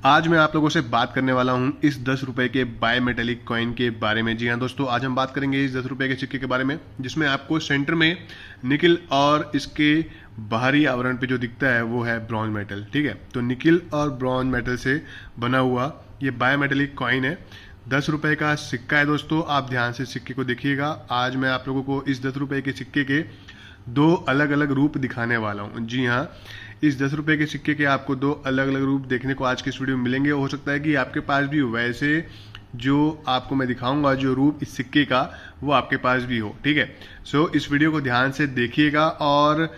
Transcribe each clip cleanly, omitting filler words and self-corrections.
आज मैं आप लोगों से बात करने वाला हूं इस 10 रुपए के बाय मेटेलिक कॉइन के बारे में। जी हां दोस्तों, आज हम बात करेंगे इस 10 रुपए के सिक्के के बारे में, जिसमें आपको सेंटर में निकिल और इसके बाहरी आवरण पे जो दिखता है वो है ब्रॉन्ज मेटल। ठीक है, तो निकिल और ब्रॉन्ज मेटल से बना हुआ ये बाय मेटेलिक कॉइन है। 10 रुपए का सिक्का है दोस्तों। आप ध्यान से सिक्के को देखिएगा। आज मैं आप लोगों को इस 10 रुपए के सिक्के के दो अलग अलग रूप दिखाने वाला हूं। जी हाँ, इस 10 रुपए के सिक्के के आपको दो अलग अलग रूप देखने को आज के इस वीडियो में मिलेंगे। हो सकता है कि आपके पास भी वैसे जो आपको मैं दिखाऊंगा जो रूप इस सिक्के का वो आपके पास भी हो। ठीक है, सो इस वीडियो को ध्यान से देखिएगा और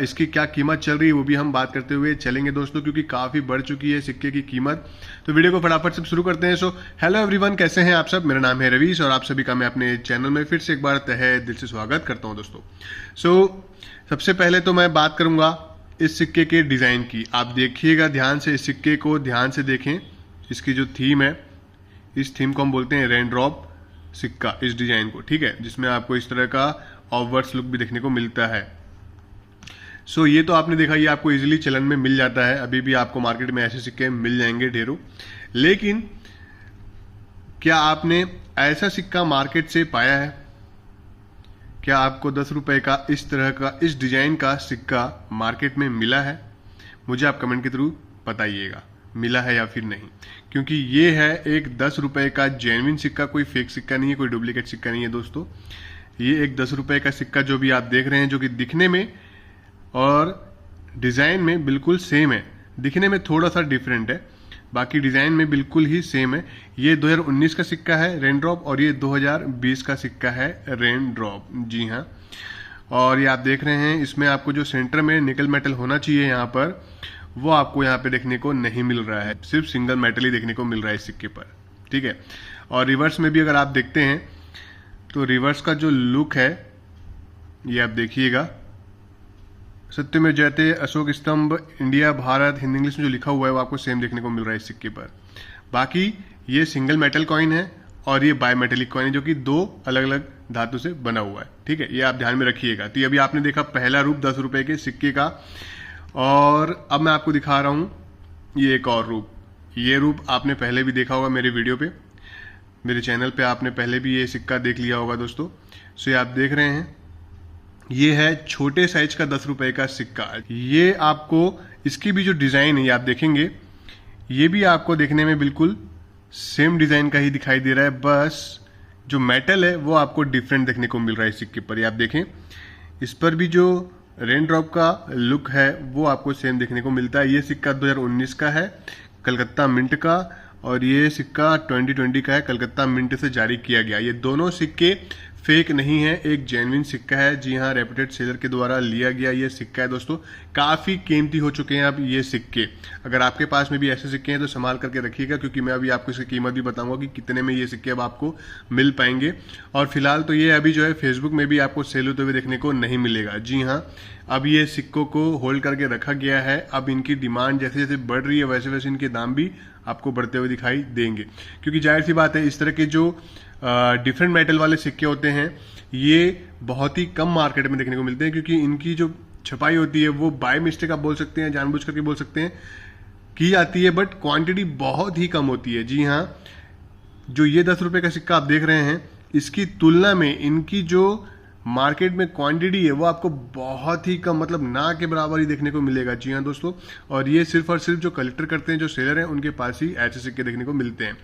इसकी क्या कीमत चल रही है वो भी हम बात करते हुए चलेंगे दोस्तों, क्योंकि काफी बढ़ चुकी है सिक्के की कीमत। तो वीडियो को फटाफट से शुरू करते हैं। सो हेलो एवरीवन, कैसे हैं आप सब? मेरा नाम है रवीश और आप सभी का मैं अपने चैनल में फिर से एक बार तहे दिल से स्वागत करता हूं दोस्तों। सो सबसे पहले तो मैं बात करूंगा इस सिक्के के डिजाइन की। आप देखिएगा ध्यान से, इस सिक्के को ध्यान से देखें। इसकी जो थीम है, इस थीम को हम बोलते हैं रेन ड्रॉप सिक्का, इस डिजाइन को। ठीक है, जिसमें आपको इस तरह का ऑफवर्ड्स लुक भी देखने को मिलता है। सो ये तो आपने देखा, ये आपको इजीली चलन में मिल जाता है। अभी भी आपको मार्केट में ऐसे सिक्के मिल जाएंगे ढेरों। लेकिन क्या आपने ऐसा सिक्का मार्केट से पाया है? क्या आपको 10 रुपए का इस तरह का, इस डिजाइन का सिक्का मार्केट में मिला है? मुझे आप कमेंट के थ्रू बताइएगा मिला है या फिर नहीं, क्योंकि ये है एक 10 रुपए का जेन्युइन सिक्का, कोई फेक सिक्का नहीं है, कोई डुप्लीकेट सिक्का नहीं है दोस्तों। ये एक 10 रुपए का सिक्का जो भी आप देख रहे हैं, जो कि दिखने में और डिजाइन में बिल्कुल सेम है। दिखने में थोड़ा सा डिफरेंट है, बाकी डिजाइन में बिल्कुल ही सेम है। ये 2019 का सिक्का है रेन ड्रॉप और ये 2020 का सिक्का है रेन ड्रॉप। जी हाँ, और ये आप देख रहे हैं, इसमें आपको जो सेंटर में निकल मेटल होना चाहिए यहाँ पर, वो आपको यहाँ पे देखने को नहीं मिल रहा है। सिर्फ सिंगल मेटल ही देखने को मिल रहा है इस सिक्के पर। ठीक है, और रिवर्स में भी अगर आप देखते हैं तो रिवर्स का जो लुक है ये आप देखिएगा, सत्य में जयते, अशोक स्तंभ, इंडिया, भारत, हिंदी इंग्लिश में जो लिखा हुआ है वो आपको सेम देखने को मिल रहा है इस सिक्के पर। बाकी ये सिंगल मेटल कॉइन है और ये बाय मेटेलिक कॉइन है, जो कि दो अलग अलग धातु से बना हुआ है। ठीक है, ये आप ध्यान में रखिएगा। तो अभी आपने देखा पहला रूप 10 रुपए के सिक्के का, और अब मैं आपको दिखा रहा हूं ये एक और रूप। ये रूप आपने पहले भी देखा होगा मेरे वीडियो पे, मेरे चैनल पे आपने पहले भी ये सिक्का देख लिया होगा दोस्तों। सो ये आप देख रहे हैं, ये है छोटे साइज का 10 रुपए का सिक्का। ये आपको, इसकी भी जो डिजाइन है ये आप देखेंगे, ये भी आपको देखने में बिल्कुल सेम डिजाइन का ही दिखाई दे रहा है, बस जो मेटल है वो आपको डिफरेंट देखने को मिल रहा है इस सिक्के पर। ये आप देखें, इस पर भी जो रेन ड्रॉप का लुक है वो आपको सेम देखने को मिलता है। ये सिक्का 2019 का है, कलकत्ता मिंट का, और ये सिक्का 2020 का है, कलकत्ता मिंट से जारी किया गया। ये दोनों सिक्के फेक नहीं है, एक जेन्युइन सिक्का है। जी हाँ, रेपुटेड सेलर के द्वारा लिया गया ये सिक्का है दोस्तों। काफी कीमती हो चुके हैं अब ये सिक्के। अगर आपके पास में भी ऐसे सिक्के हैं तो संभाल करके रखिएगा, क्योंकि मैं अभी आपको इसकी कीमत भी बताऊंगा कि कितने में ये सिक्के अब आपको मिल पाएंगे। और फिलहाल तो ये अभी जो है फेसबुक में भी आपको सेल होते हुए देखने को नहीं मिलेगा। जी हाँ, अब ये सिक्कों को होल्ड करके रखा गया है। अब इनकी डिमांड जैसे जैसे बढ़ रही है वैसे वैसे इनके दाम भी आपको बढ़ते हुए दिखाई देंगे, क्योंकि जाहिर सी बात है इस तरह के जो डिफरेंट मेटल वाले सिक्के होते हैं ये बहुत ही कम मार्केट में देखने को मिलते हैं, क्योंकि इनकी जो छपाई होती है वो बाय मिस्टेक आप बोल सकते हैं, जानबूझ करके बोल सकते हैं, की जाती है, बट क्वांटिटी बहुत ही कम होती है। जी हाँ, जो ये 10 रुपए का सिक्का आप देख रहे हैं, इसकी तुलना में इनकी जो मार्केट में क्वांटिटी है वो आपको बहुत ही कम, मतलब ना के बराबर ही देखने को मिलेगा। जी हाँ दोस्तों, और ये सिर्फ और सिर्फ जो कलेक्टर करते हैं, जो सेलर हैं, उनके पास ही ऐसे सिक्के देखने को मिलते हैं।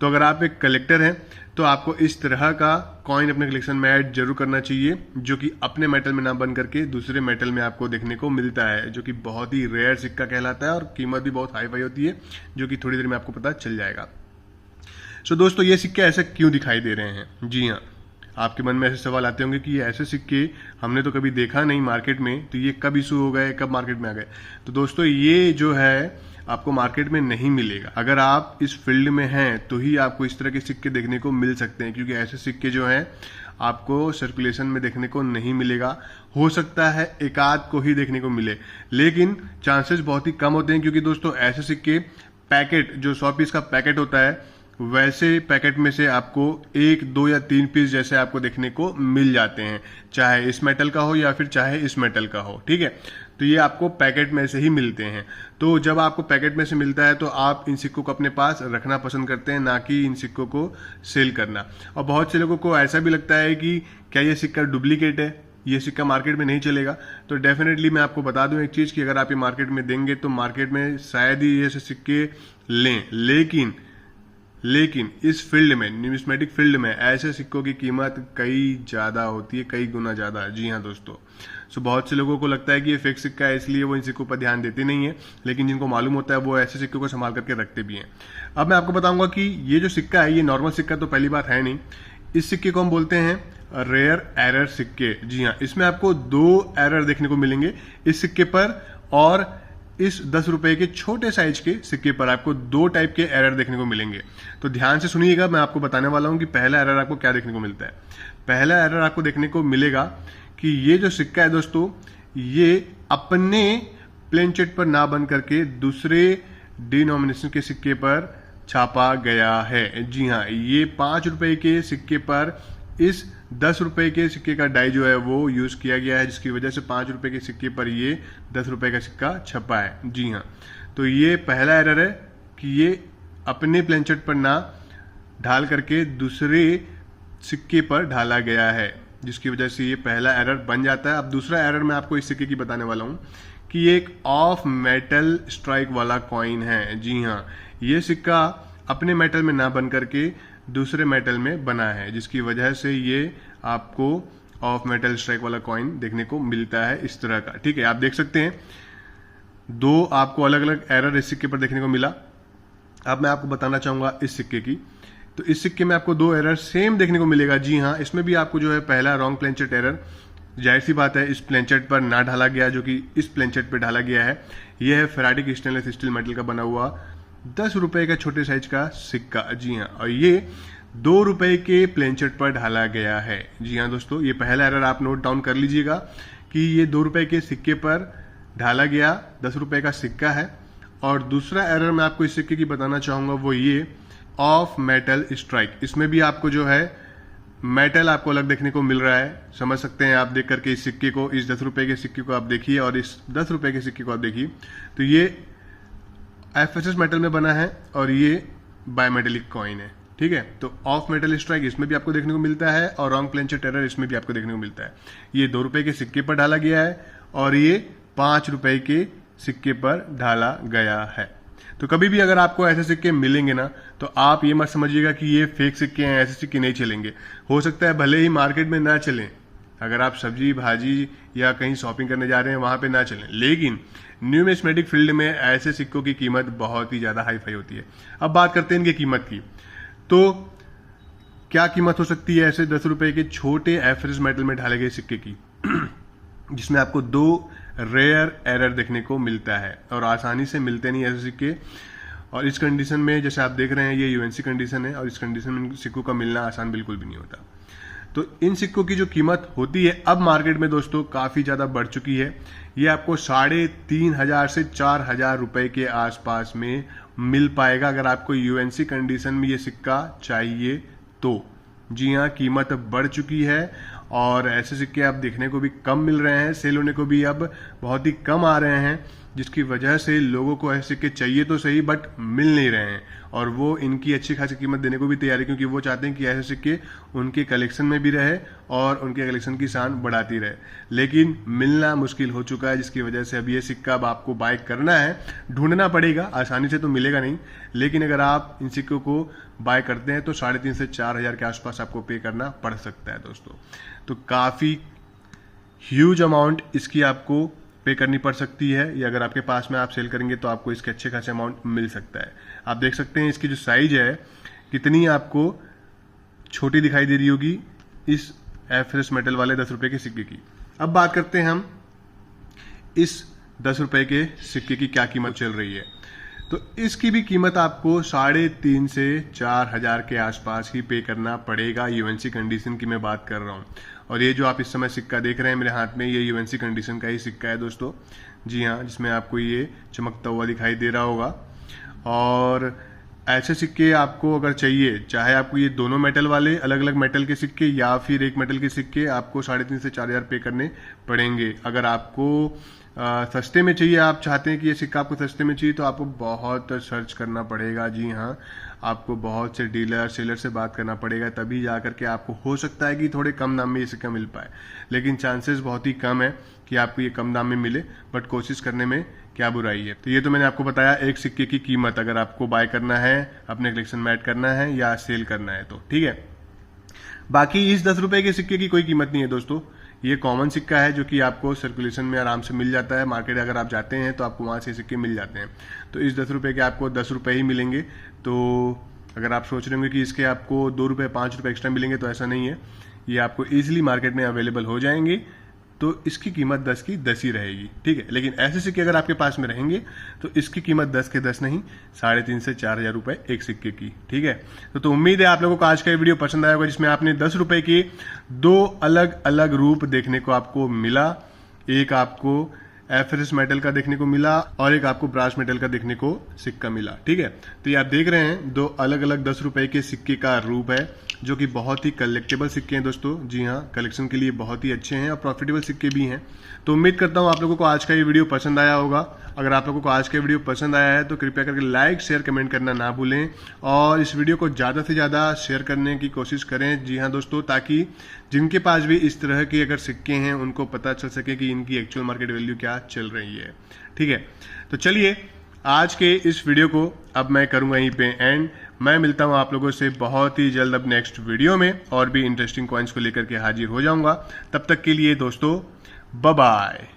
तो अगर आप एक कलेक्टर हैं तो आपको इस तरह का कॉइन अपने कलेक्शन में ऐड जरूर करना चाहिए, जो कि अपने मेटल में ना बन करके दूसरे मेटल में आपको देखने को मिलता है, जो कि बहुत ही रेयर सिक्का कहलाता है और कीमत भी बहुत हाई फाई होती है, जो कि थोड़ी देर में आपको पता चल जाएगा। सो दोस्तों, ये सिक्के ऐसे क्यों दिखाई दे रहे हैं? जी हाँ, आपके मन में ऐसे सवाल आते होंगे कि ये ऐसे सिक्के हमने तो कभी देखा नहीं मार्केट में, तो ये कब इशू हो गए, कब मार्केट में आ गए? तो दोस्तों, ये जो है आपको मार्केट में नहीं मिलेगा। अगर आप इस फील्ड में हैं तो ही आपको इस तरह के सिक्के देखने को मिल सकते हैं, क्योंकि ऐसे सिक्के जो हैं आपको सर्कुलेशन में देखने को नहीं मिलेगा। हो सकता है एक आध को ही देखने को मिले, लेकिन चांसेस बहुत ही कम होते हैं, क्योंकि दोस्तों ऐसे सिक्के पैकेट, जो 100 पीस का पैकेट होता है, वैसे पैकेट में से आपको 1, 2 या 3 पीस जैसे आपको देखने को मिल जाते हैं, चाहे इस मेटल का हो या फिर चाहे इस मेटल का हो। ठीक है, तो ये आपको पैकेट में से ही मिलते हैं। तो जब आपको पैकेट में से मिलता है तो आप इन सिक्कों को अपने पास रखना पसंद करते हैं, ना कि इन सिक्कों को सेल करना। और बहुत से लोगों को ऐसा भी लगता है कि क्या ये सिक्का डुप्लीकेट है, ये सिक्का मार्केट में नहीं चलेगा। तो डेफिनेटली मैं आपको बता दूं एक चीज़ कि अगर आप ये मार्केट में देंगे तो मार्केट में शायद ही ये सिक्के लें, लेकिन इस फील्ड में, न्यूमिस्मेटिक फील्ड में ऐसे सिक्कों की कीमत कई ज़्यादा होती है, कई गुना ज़्यादा। जी हाँ दोस्तों, सो बहुत से लोगों को लगता है कि ये फेक सिक्का है, इसलिए वो इन सिक्कों पर ध्यान देते नहीं है, लेकिन जिनको मालूम होता है वो ऐसे सिक्कों को संभाल करके रखते भी हैं। अब मैं आपको बताऊंगा कि ये जो सिक्का है ये नॉर्मल सिक्का तो पहली बात है नहीं। इस सिक्के को हम बोलते हैं रेयर एरर सिक्के। जी हाँ, इसमें आपको 2 एरर देखने को मिलेंगे इस सिक्के पर, और इस 10 रुपए के छोटे साइज के सिक्के पर आपको 2 टाइप के एरर देखने को मिलेंगे। तो ध्यान से सुनिएगा, मैं आपको बताने वाला हूं कि पहला एरर आपको क्या देखने को मिलता है। पहला एरर आपको देखने को मिलेगा कि ये जो सिक्का है दोस्तों, ये अपने प्लेन चिट पर ना बन करके दूसरे डिनोमिनेशन के सिक्के पर छापा गया है। जी हाँ, ये 5 रुपए के सिक्के पर इस 10 रुपए के सिक्के का डाई जो है वो यूज किया गया है, जिसकी वजह से 5 रुपए के सिक्के पर ये 10 रुपए का सिक्का छपा है। जी हाँ, तो ये पहला एरर है कि ये अपने प्लेनचेट पर ना ढाल करके दूसरे सिक्के पर ढाला गया है, जिसकी वजह से ये पहला एरर बन जाता है। अब दूसरा एरर मैं आपको इस सिक्के की बताने वाला हूं कि ये एक ऑफ मेटल स्ट्राइक वाला कॉइन है। जी हाँ, ये सिक्का अपने मेटल में ना बन करके दूसरे मेटल में बना है, जिसकी वजह से ये आपको ऑफ मेटल स्ट्राइक वाला कॉइन देखने को मिलता है इस तरह का। ठीक है, आप देख सकते हैं 2 आपको अलग अलग एरर इस सिक्के पर देखने को मिला। अब मैं आपको बताना चाहूंगा इस सिक्के की, तो इस सिक्के में आपको 2 एरर सेम देखने को मिलेगा। जी हाँ, इसमें भी आपको जो है पहला रॉन्ग प्लेनचेट एरर, जाहिर सी बात है इस प्लेनचेट पर ना ढाला गया, जो कि इस प्लेनचेट पर ढाला गया है। यह है फेराटिक स्टेनलेस स्टील मेटल का बना हुआ 10 रुपए का छोटे साइज का सिक्का। जी हाँ, और ये 2 रुपए के प्लेनचेट पर ढाला गया है। जी हाँ दोस्तों, ये पहला एरर आप नोट डाउन कर लीजिएगा कि ये 2 रुपए के सिक्के पर ढाला गया 10 रुपए का सिक्का है। और दूसरा एरर मैं आपको इस सिक्के की बताना चाहूंगा वो ये ऑफ मेटल स्ट्राइक। इसमें भी आपको जो है मेटल आपको अलग देखने को मिल रहा है, समझ सकते हैं आप देख करके इस सिक्के को, इस 10 रुपए के सिक्के को आप देखिए और इस 10 रुपए के सिक्के को आप देखिए, तो ये एफएसएस मेटल में बना है और ये बायोमेटेलिक कॉइन है। ठीक है, तो ऑफ मेटल स्ट्राइक इसमें भी आपको देखने को मिलता है और रॉन्ग प्लेनचेट एरर इसमें भी आपको देखने को मिलता है। ये 2 रुपए के सिक्के पर डाला गया है और ये 5 रुपए के सिक्के पर ढाला गया है। तो कभी भी अगर आपको ऐसे सिक्के मिलेंगे ना, तो आप ये मत समझिएगा कि ये फेक सिक्के हैं, ऐसे सिक्के नहीं चलेंगे। हो सकता है भले ही मार्केट में ना चलें, अगर आप सब्जी भाजी या कहीं शॉपिंग करने जा रहे हैं वहां पे ना चलें, लेकिन न्यूमिस्मेटिक फील्ड में ऐसे सिक्कों की कीमत बहुत ही ज्यादा हाई फाई होती है। अब बात करते हैं इनकी कीमत की, तो क्या कीमत हो सकती है ऐसे 10 रुपए के छोटे एफएसएस मेटल में ढाले गए सिक्के की जिसमें आपको 2 रेयर एरर देखने को मिलता है और आसानी से मिलते नहीं ऐसे सिक्के। और इस कंडीशन में जैसे आप देख रहे हैं ये यूएनसी कंडीशन है और इस कंडीशन में सिक्कों का मिलना आसान बिल्कुल भी नहीं होता। तो इन सिक्कों की जो कीमत होती है अब मार्केट में दोस्तों काफी ज्यादा बढ़ चुकी है। ये आपको 3,500 से 4,000 रुपए के आसपास में मिल पाएगा अगर आपको यूएनसी कंडीशन में ये सिक्का चाहिए तो। जी हाँ, कीमत बढ़ चुकी है और ऐसे सिक्के आप देखने को भी कम मिल रहे हैं, सेल होने को भी अब बहुत ही कम आ रहे हैं, जिसकी वजह से लोगों को ऐसे सिक्के चाहिए तो सही बट मिल नहीं रहे हैं और वो इनकी अच्छी खासी कीमत देने को भी तैयार है, क्योंकि वो चाहते हैं कि ऐसे सिक्के उनके कलेक्शन में भी रहे और उनके कलेक्शन की शान बढ़ाती रहे। लेकिन मिलना मुश्किल हो चुका है, जिसकी वजह से अब ये सिक्का अब आपको बाय करना है, ढूंढना पड़ेगा, आसानी से तो मिलेगा नहीं। लेकिन अगर आप इन सिक्कों को बाय करते हैं तो 3,500 से 4,000 के आसपास आपको पे करना पड़ सकता है दोस्तों। तो काफ़ी ह्यूज अमाउंट इसकी आपको पे करनी पड़ सकती है, या अगर आपके पास में आप सेल करेंगे तो आपको इसके अच्छे खासे अमाउंट मिल सकता है। आप देख सकते हैं इसकी जो साइज है कितनी आपको छोटी दिखाई दे रही होगी इस एफएसएस मेटल वाले 10 रुपए के सिक्के की। अब बात करते हैं हम इस 10 रुपए के सिक्के की क्या कीमत चल रही है। तो इसकी भी कीमत आपको 3,500 से 4,000 के आसपास ही पे करना पड़ेगा। यूएनसी कंडीशन की मैं बात कर रहा हूँ और ये जो आप इस समय सिक्का देख रहे हैं मेरे हाथ में, ये यूएनसी कंडीशन का ही सिक्का है दोस्तों। जी हाँ, जिसमें आपको ये चमकता हुआ दिखाई दे रहा होगा। और ऐसे सिक्के आपको अगर चाहिए, चाहे आपको ये दोनों मेटल वाले अलग अलग मेटल के सिक्के या फिर एक मेटल के सिक्के, आपको 3,500 से 4,000 पे करने पड़ेंगे। अगर आपको सस्ते में चाहिए, आप चाहते हैं कि ये सिक्का आपको सस्ते में चाहिए, तो आपको बहुत सर्च करना पड़ेगा। जी हाँ, आपको बहुत से डीलर सेलर से बात करना पड़ेगा, तभी जा करके आपको हो सकता है कि थोड़े कम दाम में ये सिक्का मिल पाए, लेकिन चांसेस बहुत ही कम है कि आपको ये कम दाम में मिले, बट कोशिश करने में क्या बुराई है। तो ये तो मैंने आपको बताया एक सिक्के की कीमत, अगर आपको बाय करना है, अपने कलेक्शन में ऐड करना है या सेल करना है तो ठीक है। बाकी इस 10 रुपए के सिक्के की कोई कीमत नहीं है दोस्तों, ये कॉमन सिक्का है जो कि आपको सर्कुलेशन में आराम से मिल जाता है। मार्केट अगर आप जाते हैं तो आपको वहां से सिक्के मिल जाते हैं। तो इस 10 रुपए के आपको 10 रुपए ही मिलेंगे। तो अगर आप सोच रहे होंगे कि इसके आपको 2 रुपए 5 रुपए एक्स्ट्रा मिलेंगे, तो ऐसा नहीं है, ये आपको ईजिली मार्केट में अवेलेबल हो जाएंगे। तो इसकी कीमत 10 की 10 ही रहेगी, ठीक है। लेकिन ऐसे सिक्के अगर आपके पास में रहेंगे तो इसकी कीमत 10 के 10 नहीं, 3,500 से 4,000 रुपए एक सिक्के की, ठीक है। तो उम्मीद है आप लोगों को आज का वीडियो पसंद आया होगा, जिसमें आपने 10 रुपए के 2 अलग अलग रूप देखने को आपको मिला। एक आपको एफएस मेटल का देखने को मिला और एक आपको ब्रास मेटल का देखने को सिक्का मिला, ठीक है। तो ये आप देख रहे हैं 2 अलग अलग 10 रुपए के सिक्के का रूप है, जो कि बहुत ही कलेक्टेबल सिक्के हैं दोस्तों। जी हाँ, कलेक्शन के लिए बहुत ही अच्छे हैं और प्रॉफिटेबल सिक्के भी हैं। तो उम्मीद करता हूँ आप लोगों को आज का ये वीडियो पसंद आया होगा। अगर आप लोगों को आज का वीडियो पसंद आया है तो कृपया करके लाइक शेयर कमेंट करना ना भूलें और इस वीडियो को ज़्यादा से ज़्यादा शेयर करने की कोशिश करें। जी हाँ दोस्तों, ताकि जिनके पास भी इस तरह के अगर सिक्के हैं उनको पता चल सके कि इनकी एक्चुअल मार्केट वैल्यू क्या चल रही है, ठीक है। तो चलिए आज के इस वीडियो को अब मैं करूंगा यहीं पे एंड। मैं मिलता हूं आप लोगों से बहुत ही जल्द अब नेक्स्ट वीडियो में, और भी इंटरेस्टिंग कॉइन्स को लेकर के हाजिर हो जाऊंगा। तब तक के लिए दोस्तों बाय बाय।